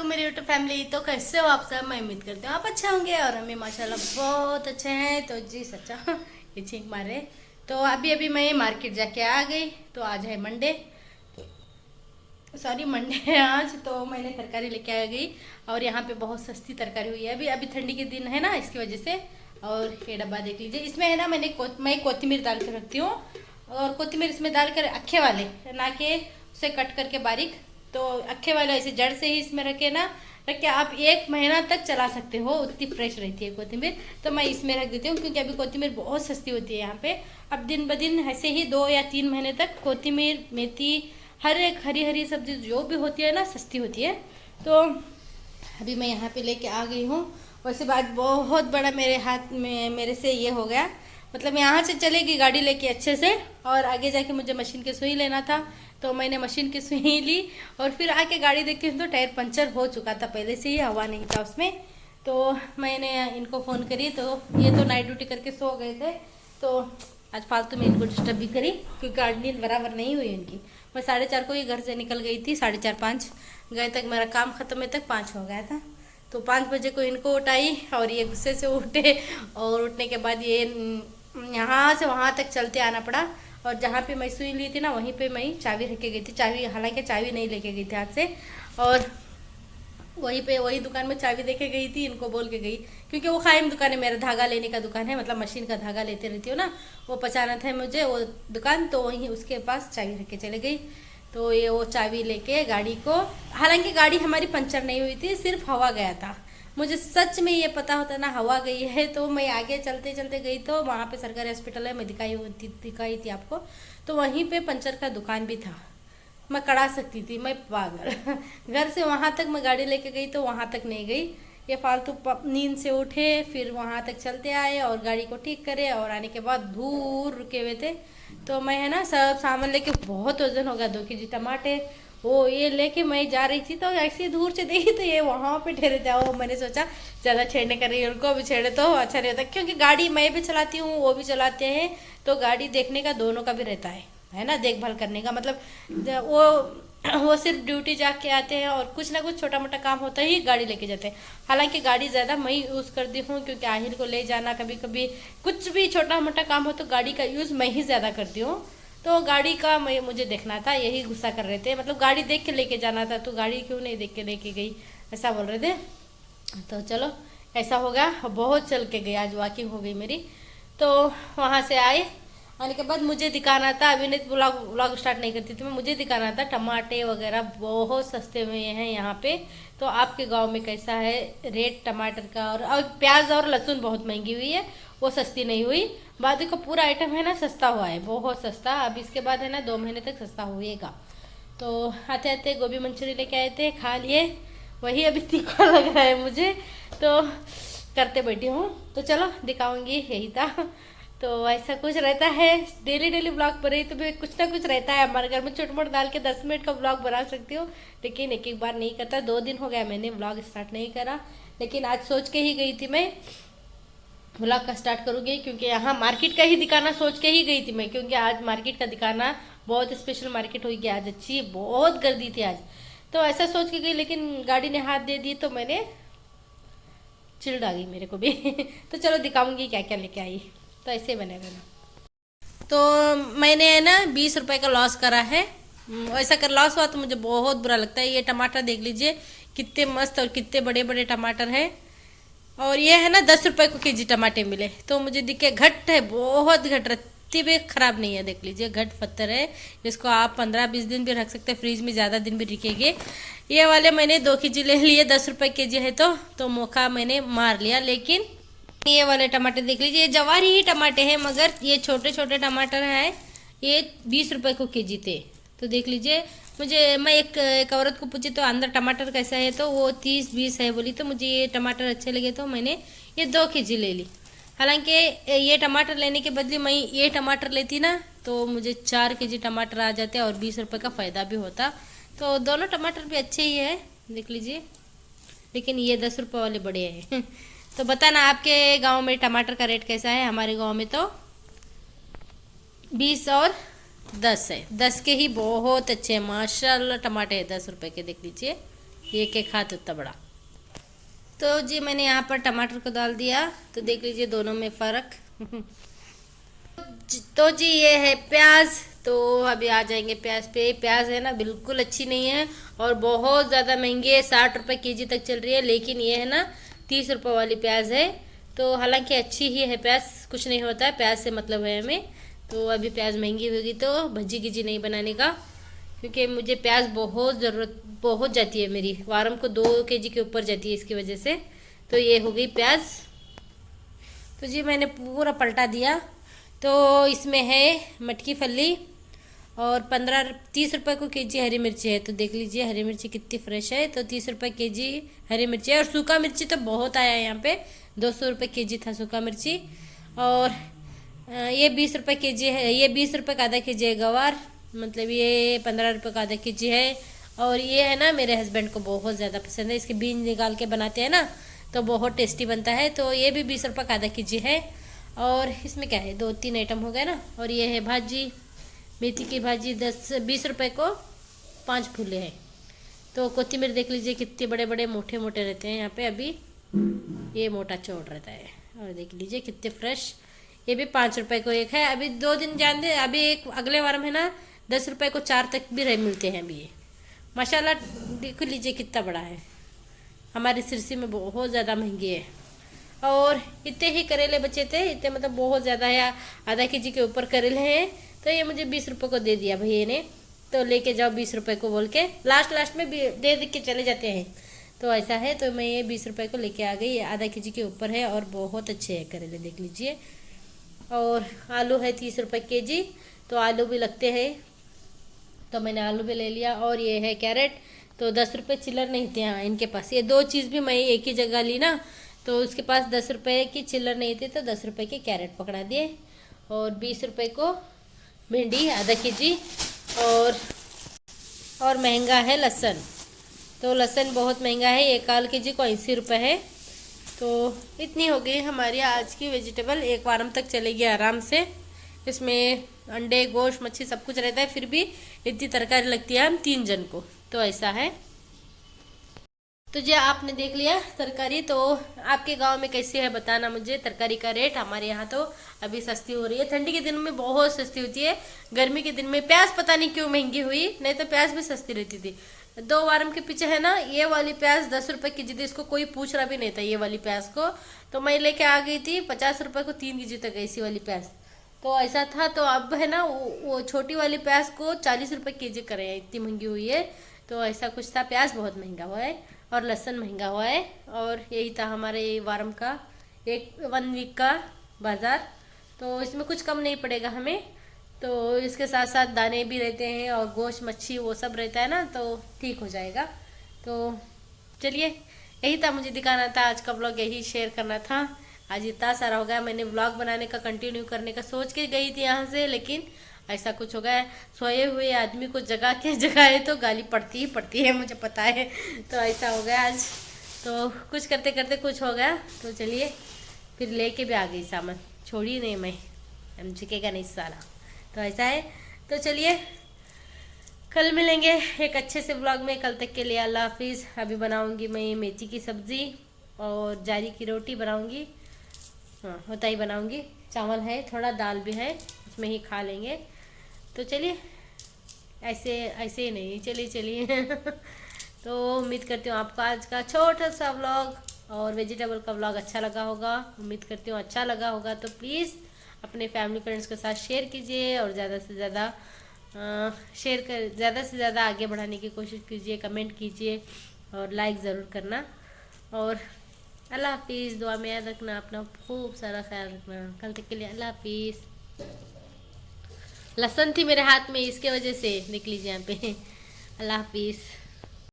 वालेकुम मेरी YouTube family. तो कैसे हो आप सब? मैं उम्मीद करती हूँ आप अच्छे होंगे और हमें माशाल्लाह बहुत अच्छे हैं। तो जी सच्चा ये छींक मारे। तो अभी अभी मैं मार्केट जाके आ गई। तो आज है मंडे, सॉरी मंडे है आज। तो मैंने तरकारी लेके आ गई और यहाँ पे बहुत सस्ती तरकारी हुई है। अभी अभी ठंडी के दिन है ना, इसकी वजह से। और ये डब्बा देख लीजिए, इसमें है ना मैं कोथिमीर डाल कर रखती हूँ। और कोथिमीर इसमें डालकर अक्खे वाले, ना कि उसे कट करके बारीक। तो अक्खे वाले ऐसे जड़ से ही इसमें रखे ना, रख के आप 1 महीना तक चला सकते हो, उतनी फ्रेश रहती है कोथिमीर। तो मैं इसमें रख देती हूँ क्योंकि अभी कोथिमीर बहुत सस्ती होती है यहाँ पे। अब दिन ब दिन ऐसे ही 2 या 3 महीने तक कोथिमीर, मेथी, हर एक हरी हरी सब्जी जो भी होती है ना, सस्ती होती है। तो अभी मैं यहाँ पे लेके आ गई हूँ। वैसे बात बहुत बड़ा मेरे हाथ में, मेरे से ये हो गया, मतलब यहाँ से चलेगी गाड़ी लेके अच्छे से। और आगे जाके मुझे मशीन की सुई लेना था, तो मैंने मशीन की सुई ली। और फिर आके गाड़ी देखी हूँ तो टायर पंचर हो चुका था पहले से ही, हवा नहीं था उसमें। तो मैंने इनको फ़ोन करी, तो ये तो नाइट ड्यूटी करके सो गए थे। तो आज फालतू में इनको डिस्टर्ब भी करी क्योंकि आज नींद बराबर नहीं हुई इनकी। मैं 4:30 को ही घर से निकल गई थी, 4:30 5 गए तक मेरा काम ख़त्म होने तक 5 हो गया था। तो 5 बजे को इनको उठाई और ये गुस्से से उठे। और उठने के बाद ये यहाँ से वहाँ तक चलते आना पड़ा। और जहाँ पे मैं सुई ली थी ना, वहीं पे मैं चाबी रख के गई थी। चाबी, हालांकि चाबी नहीं लेके गई थी हाथ से। और वहीं पे वही दुकान में चाबी देके गई थी, इनको बोल के गई क्योंकि वो खाइम दुकान है, मेरा धागा लेने का दुकान है, मतलब मशीन का धागा लेते रहती हूँ ना, वो पहचाना था मुझे वो दुकान। तो वहीं उसके पास चाबी रख के चले गई। तो ये वो चाबी लेके गाड़ी को, हालांकि गाड़ी हमारी पंचर नहीं हुई थी, सिर्फ हवा गया था। मुझे सच में ये पता होता ना हवा गई है, तो मैं आगे चलते चलते गई। तो वहाँ पे सरकारी हॉस्पिटल है, मैं दिखाई थी आपको। तो वहीं पे पंचर का दुकान भी था, मैं करा सकती थी, मैं पागल घर से वहाँ तक मैं गाड़ी लेके गई तो वहाँ तक नहीं गई। ये फालतू नींद से उठे, फिर वहाँ तक चलते आए और गाड़ी को ठीक करे। और आने के बाद दूर रुके हुए थे। तो मैं है ना सब सामान लेके, बहुत वजन हो गया, 2 kg टमाटे वो ये लेके मैं जा रही थी। तो ऐसे दूर से देखी तो ये वहाँ पे ठहरे थे। वो मैंने सोचा ज़्यादा छेड़ने कर रही है, उनको भी छेड़े तो अच्छा नहीं होता, क्योंकि गाड़ी मैं भी चलाती हूँ, वो भी चलाते हैं। तो गाड़ी देखने का दोनों का भी रहता है ना, देखभाल करने का। मतलब वो सिर्फ ड्यूटी जाके आते हैं और कुछ ना कुछ छोटा मोटा काम होता ही गाड़ी लेके जाते हैं। हालांकि गाड़ी ज़्यादा मैं यूज़ करती हूँ क्योंकि आहिल को ले जाना, कभी कभी कुछ भी छोटा मोटा काम हो तो गाड़ी का यूज़ मैं ही ज़्यादा करती हूँ। तो गाड़ी का मुझे देखना था, यही गुस्सा कर रहे थे, मतलब गाड़ी देख के लेके जाना था, तो गाड़ी क्यों नहीं देख के लेके गई, ऐसा बोल रहे थे। तो चलो ऐसा हो गया, बहुत चल के गई, आज वॉकिंग हो गई मेरी। तो वहाँ से आने के बाद मुझे दिखाना था, अभी नहीं व्लॉग स्टार्ट नहीं करती थी मैं, मुझे दिखाना था टमाटे वगैरह बहुत सस्ते हुए हैं यहाँ पे। तो आपके गांव में कैसा है रेट टमाटर का? और प्याज और लहसुन बहुत महंगी हुई है, वो सस्ती नहीं हुई। बाकी का पूरा आइटम है ना सस्ता हुआ है, बहुत सस्ता। अब इसके बाद है ना 2 महीने तक सस्ता होएगा। तो आते आते गोभी मंचूरी लेके आए थे, खा लिए, वही अभी तीखा लग रहा है मुझे, तो करते बैठी हूँ। तो चलो दिखाऊंगी, यही था। तो ऐसा कुछ रहता है, डेली डेली ब्लॉग बने तो भी कुछ ना कुछ रहता है हमारे घर में। छोट मोट डाल के 10 मिनट का ब्लॉग बना सकती हूँ, लेकिन एक एक बार नहीं करता। 2 दिन हो गया मैंने ब्लॉग स्टार्ट नहीं करा, लेकिन आज सोच के ही गई थी मैं ब्लॉग का स्टार्ट करूँगी, क्योंकि यहाँ मार्केट का ही दिखाना सोच के ही गई थी मैं, क्योंकि आज मार्केट का दिखाना बहुत स्पेशल मार्केट हुई, आज अच्छी बहुत गर्दी थी आज। तो ऐसा सोच के गई, लेकिन गाड़ी ने हाथ दे दी तो मैंने चिढ़ आ गई मेरे को भी तो चलो दिखाऊंगी क्या क्या लेके आई, तो ऐसे बनेगा ना। तो मैंने है ना 20 रुपए का लॉस करा है। ऐसा कर लॉस हुआ तो मुझे बहुत बुरा लगता है। ये टमाटर देख लीजिए कितने मस्त और कितने बड़े बड़े टमाटर हैं। और ये है ना 10 रुपए को केजी टमाटे मिले, तो मुझे दिखे घट है, बहुत घट, रत्ती भी खराब नहीं है, देख लीजिए घट पत्थर है। इसको आप 15-20 दिन भी रख सकते हैं फ्रिज में, ज़्यादा दिन भी टिकेंगे। ये वाले मैंने 2 kg ले लिए, 10 रुपए केजी है तो मौका मैंने मार लिया। लेकिन ये वाले टमाटर देख लीजिए, ये जवारी ही टमाटे हैं, मगर ये छोटे छोटे टमाटर हैं, ये 20 रुपए को केजी थे। तो देख लीजिए, मैं एक औरत को पूछी तो अंदर टमाटर कैसा है, तो वो 30-20 है बोली। तो मुझे ये टमाटर अच्छे लगे तो मैंने ये 2 kg ले ली। हालांकि ये टमाटर लेने के बदले मैं ये टमाटर लेती ना, तो मुझे 4 kg टमाटर आ जाते और 20 रुपये का फ़ायदा भी होता। तो दोनों टमाटर भी अच्छे ही है, देख लीजिए, लेकिन ये 10 रुपये वाले बड़े हैं तो बताना आपके गांव में टमाटर का रेट कैसा है? हमारे गांव में तो 20 और 10 है, 10 के ही बहुत अच्छे हैं माशाल्लाह। टमाटर है 10 रुपए के, देख लीजिए ये केक हाथ उतना बड़ा। तो जी मैंने यहाँ पर टमाटर को डाल दिया, तो देख लीजिए दोनों में फ़र्क। तो जी ये है प्याज, तो अभी आ जाएंगे प्याज पे। प्याज है ना बिल्कुल अच्छी नहीं है और बहुत ज़्यादा महंगी है, 60 रुपये केजी तक चल रही है, लेकिन ये है ना 30 रुपये वाली प्याज है। तो हालांकि अच्छी ही है प्याज, कुछ नहीं होता है, प्याज से मतलब है हमें। तो अभी प्याज महंगी होगी तो भज्जी गिजी नहीं बनाने का, क्योंकि मुझे प्याज बहुत जाती है मेरी, वारम को 2 केजी के ऊपर जाती है इसकी वजह से। तो ये हो गई प्याज। तो जी मैंने पूरा पलटा दिया। तो इसमें है मटकी फली और 30 रुपये को केजी हरी मिर्ची है। तो देख लीजिए हरी मिर्ची कितनी फ्रेश है, तो 30 रुपये केजी हरी मिर्ची है। और सूखा मिर्ची तो बहुत आया है यहाँ पे, 200 रुपये केजी था सूखा मिर्ची। और ये 20 रुपये केजी है, ये 20 रुपये का आधा केजी है गवार, मतलब ये 15 रुपये का आधा केजी है। और ये है ना मेरे हस्बैंड को बहुत ज़्यादा पसंद है, इसके बीज निकाल के बनाते हैं ना तो बहुत टेस्टी बनता है। तो ये भी 20 रुपये का आधा केजी है। और इसमें क्या है, 2-3 आइटम हो गए ना। और ये है भाजी, मेथी की भाजी 20 रुपये को 5 फूले हैं। तो कोथिमीर देख लीजिए कितने बड़े बड़े मोटे मोटे रहते हैं यहाँ पे, अभी ये मोटा चौड़ रहता है। और देख लीजिए कितने फ्रेश, ये भी 5 रुपये को एक है। अभी 2 दिन जान दे, अभी एक अगले वार में ना 10 रुपये को 4 तक भी मिलते हैं अभी। ये माशाल्लाह देख लीजिए कितना बड़ा है, हमारी सिरसी में बहुत ज़्यादा महंगी है। और इतने ही करेले बचे थे, इतने मतलब बहुत ज़्यादा है, आधा केजी के ऊपर करेले हैं। तो ये मुझे 20 रुपये को दे दिया भैया ने, तो लेके जाओ 20 रुपये को बोल के, लास्ट में भी दे के चले जाते हैं। तो ऐसा है, तो मैं ये 20 रुपये को लेके आ गई। ये आधा केजी के ऊपर है और बहुत अच्छे हैं करेले, देख लीजिए। और आलू है 30 रुपये केजी, तो आलू भी लगते हैं, तो मैंने आलू भी ले लिया। और ये है कैरेट, तो 10 रुपये चिल्लर नहीं थे यहाँ इनके पास। ये 2 चीज़ भी मैं एक ही जगह ली ना, तो उसके पास 10 रुपये की चिल्लर नहीं थे, तो 10 रुपये के कैरेट पकड़ा दिए। और 20 रुपये को भिंडी आधा केजी। और महंगा है लहसुन, तो लहसुन बहुत महंगा है, 1 केजी को 80 रुपये है। तो इतनी हो गई हमारी आज की वेजिटेबल, 1 वारम तक चलेगी आराम से। इसमें अंडे गोश्त मच्छी सब कुछ रहता है, फिर भी इतनी तरकारी लगती है हम 3 जन को, तो ऐसा है। तो जी आपने देख लिया तरकारी, तो आपके गांव में कैसी है बताना मुझे तरकारी का रेट। हमारे यहाँ तो अभी सस्ती हो रही है, ठंडी के दिन में बहुत सस्ती होती है, गर्मी के दिन में प्याज पता नहीं क्यों महंगी हुई, नहीं तो प्याज भी सस्ती रहती थी। 2 वारम के पीछे है ना ये वाली प्याज 10 रुपये केजी थी, इसको कोई पूछ रहा भी नहीं था ये वाली प्याज को, तो मैं लेके आ गई थी 50 रुपये को 3 केजी तक ऐसी वाली प्याज, तो ऐसा था। तो अब है ना वो छोटी वाली प्याज को 40 रुपये केजी करे हैं, इतनी महंगी हुई है। तो ऐसा कुछ था, प्याज बहुत महंगा हुआ है और लहसुन महंगा हुआ है। और यही था हमारे वारम का 1 वीक का बाज़ार। तो इसमें कुछ कम नहीं पड़ेगा हमें, तो इसके साथ साथ दाने भी रहते हैं और गोश्त मच्छी वो सब रहता है ना, तो ठीक हो जाएगा। तो चलिए यही था मुझे दिखाना था, आज का ब्लॉग यही शेयर करना था। आज इतना सारा हो गया, मैंने ब्लॉग बनाने का कंटिन्यू करने का सोच के गई थी यहाँ से, लेकिन ऐसा कुछ हो गया। सोए हुए आदमी को जगा के जगाए तो गाली पड़ती ही पड़ती है, मुझे पता है। तो ऐसा हो गया आज, तो कुछ करते करते कुछ हो गया। तो चलिए फिर लेके भी आ गई सामान, छोड़ी नहीं मैं, हम झुकेगा नहीं सारा। तो ऐसा है, तो चलिए कल मिलेंगे एक अच्छे से ब्लॉग में। कल तक के लिए अल्लाह हाफिज़। अभी बनाऊंगी मैं मेथी की सब्ज़ी और जारी की रोटी बनाऊंगी, हाँ होता ही बनाऊंगी। चावल है थोड़ा, दाल भी है, उसमें ही खा लेंगे। तो चलिए ऐसे ही नहीं, चलिए तो उम्मीद करती हूँ आपको आज का छोटा सा व्लॉग और वेजिटेबल का व्लॉग अच्छा लगा होगा। उम्मीद करती हूँ अच्छा लगा होगा, तो प्लीज़ अपने फैमिली फ्रेंड्स के साथ शेयर कीजिए और ज़्यादा से ज़्यादा आगे बढ़ाने की कोशिश कीजिए, कमेंट कीजिए और लाइक ज़रूर करना। और अल्लाह हाफिज़, दुआ में याद रखना, अपना खूब सारा ख्याल रखना। कल तक के लिए अल्लाह हाफिज़। लहसुन थी मेरे हाथ में, इसके वजह से देख लीजिए यहाँ पे। अल्लाह हाफिज़।